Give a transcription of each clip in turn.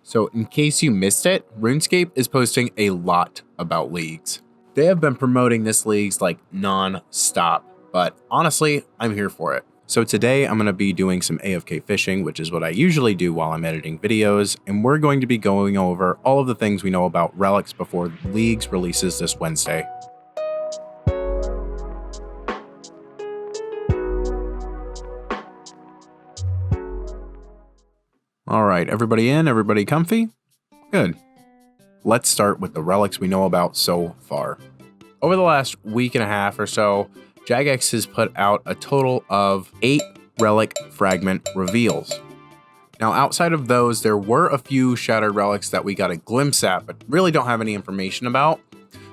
So in case you missed it, RuneScape is posting a lot about leagues. They have been promoting this leagues like non-stop, but honestly, I'm here for it. So today I'm going to be doing some AFK fishing, which is what I usually do while I'm editing videos, and we're going to be going over all of the things we know about Relics before Leagues releases this Wednesday. All right, everybody in, everybody comfy? Good. Let's start with the relics we know about so far. Over the last week and a half or so, Jagex has put out a total of 8 relic fragment reveals. Now, outside of those, there were a few shattered relics that we got a glimpse at, but really don't have any information about.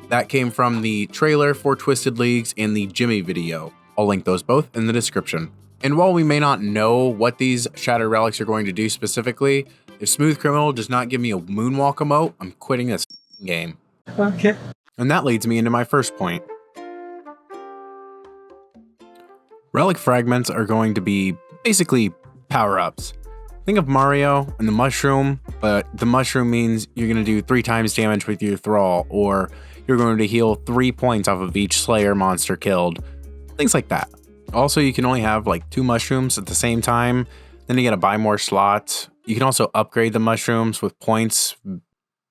That came from the trailer for Twisted Leagues and the Jimmy video. I'll link those both in the description. And while we may not know what these shattered relics are going to do specifically, if Smooth Criminal does not give me a moonwalk emote, I'm quitting this game. Okay. And that leads me into my first point. Relic fragments are going to be basically power-ups. Think of Mario and the mushroom, but the mushroom means you're going to do 3 times damage with your thrall, or you're going to heal 3 points off of each Slayer monster killed. Things like that. Also, you can only have like 2 mushrooms at the same time. Then you gotta buy more slots. You can also upgrade the mushrooms with points,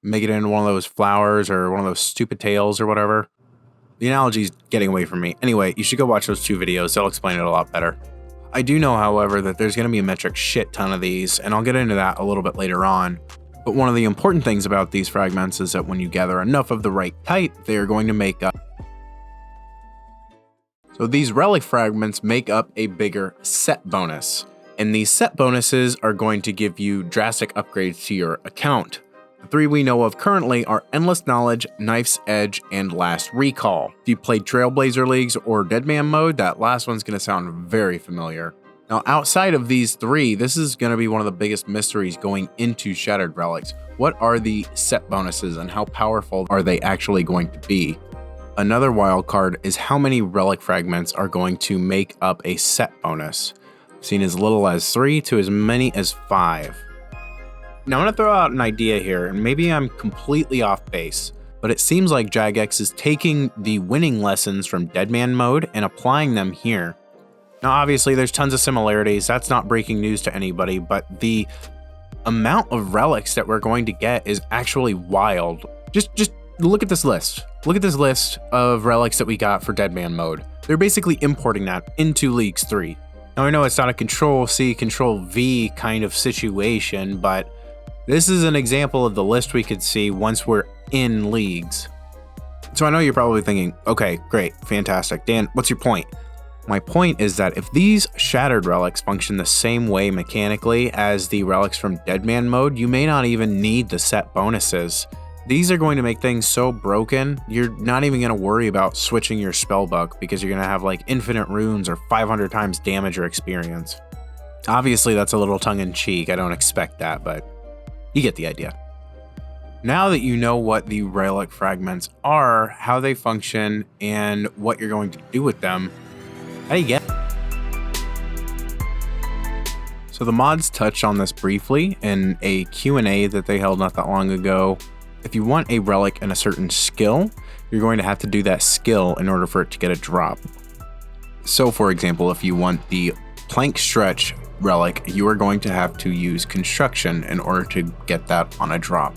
make it into one of those flowers or one of those stupid tails or whatever. The analogy's getting away from me. Anyway, you should go watch those 2 videos. They'll explain it a lot better. I do know, however, that there's gonna be a metric shit ton of these, and I'll get into that a little bit later on. But one of the important things about these fragments is that when you gather enough of the right type, they are going to make up. So these relic fragments make up a bigger set bonus. And these set bonuses are going to give you drastic upgrades to your account. The 3 we know of currently are Endless Knowledge, Knife's Edge, and Last Recall. If you played Trailblazer Leagues or Deadman mode, that last one's going to sound very familiar. Now outside of these 3, this is going to be one of the biggest mysteries going into Shattered Relics. What are the set bonuses and how powerful are they actually going to be? Another wild card is how many relic fragments are going to make up a set bonus. I've seen as little as 3 to as many as 5. Now I'm going to throw out an idea here, and maybe I'm completely off base, but it seems like Jagex is taking the winning lessons from Deadman mode and applying them here. Now obviously there's tons of similarities, that's not breaking news to anybody, but the amount of relics that we're going to get is actually wild. Just look at this list. Look at this list of relics that we got for Deadman mode. They're basically importing that into Leagues 3. Now I know it's not a Control-C, Control-V kind of situation, but this is an example of the list we could see once we're in Leagues. So I know you're probably thinking, okay, great, fantastic. Dan, what's your point? My point is that if these shattered relics function the same way mechanically as the relics from Deadman mode, you may not even need the set bonuses. These are going to make things so broken, you're not even going to worry about switching your spellbook because you're going to have like infinite runes or 500 times damage or experience. Obviously that's a little tongue-in-cheek, I don't expect that, but you get the idea. Now that you know what the relic fragments are, how they function, and what you're going to do with them, how do you get it? So the mods touched on this briefly in a Q&A that they held not that long ago. If you want a relic and a certain skill, you're going to have to do that skill in order for it to get a drop. So for example, if you want the plank stretch relic, you are going to have to use construction in order to get that on a drop.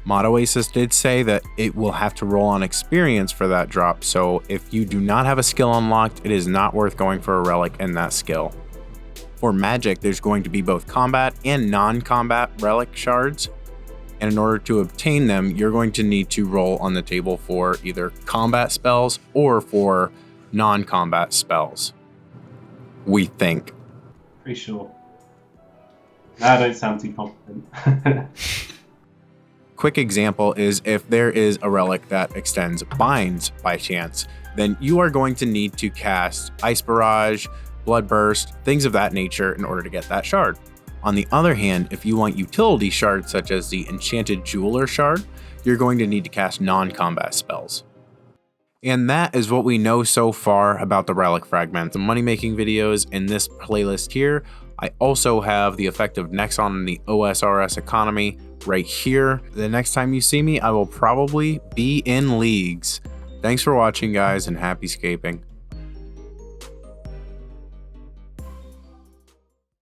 Mod Oasis did say that it will have to roll on experience for that drop, so if you do not have a skill unlocked, it is not worth going for a relic in that skill. For magic, there's going to be both combat and non-combat relic shards. And in order to obtain them, you're going to need to roll on the table for either combat spells or for non-combat spells. We think. Pretty sure. I don't sound too confident. Quick example is if there is a relic that extends binds by chance, then you are going to need to cast Ice Barrage, Blood Burst, things of that nature in order to get that shard. On the other hand, if you want utility shards such as the Enchanted Jeweler shard, you're going to need to cast non-combat spells. And that is what we know so far about the relic fragments. The money-making videos in this playlist here. I also have the effect of Nexon and the OSRS economy right here. The next time you see me, I will probably be in leagues. Thanks for watching, guys, and happy scaping.